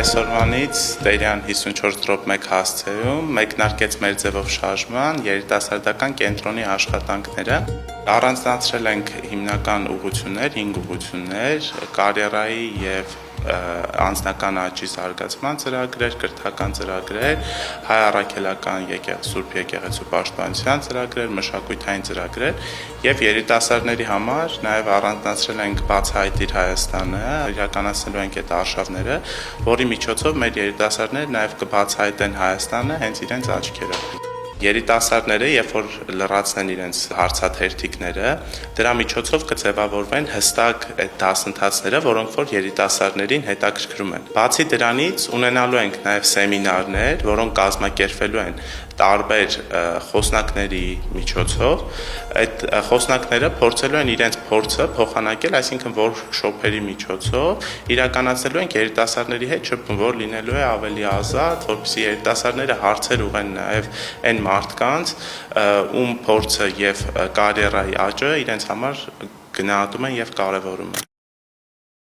Այսօրվանից Տերյան 54/1 հասցեում մեկնարկեց մեր ձևով շարժման երիտասարդական կենտրոնի աշխատանքները։ Առանձնացրել ենք հիմնական ուղղություններ, 5 ուղղություններ, կարիերայի եւ անձնական աճի զարգացման ծրագրեր, կրթական ծրագրեր, հայ առաքելական Սուրբ եկեղեցու պաշտպանության ծրագրեր, մշակութային ծրագրեր եւ երիտասարդների համար նաեւ առանձնացրել ենք բացահայտիր Հայաստանը, իրականացնելու ենք այդ արշավները, որի միջոցով մեր երիտասարդները նաեւ կբացահայտեն Հայաստանը հենց իրենց աչքերով։ Երիտասարդները, երբ որ լրացնեն իրենց հարցաթերթիկները, դրա միջոցով կձևավորվեն հստակ այդ դասընթացները, որոնք որ երիտասարդներին հետաքրքրում են։ Բացի դրանից ունենալու ենք նաև սեմինարներ, որոնք կազմակերպվելու են տարբեր խոսնակների միջոցով։ Այդ խոսնակները փորձելու են իրենց փորձը փոխանակել, այսինքն workshop-երի միջոցով իրականացնելու են երիտասարդների հետ շփում, որ լինելու է ավելի ազատ, որպեսզի երիտասարդները հարցեր ուղղեն նաև այն մարդկանց, ում փորձը եւ կարիերայի աճը իրենց համար գնահատում են եւ կարեւորում են։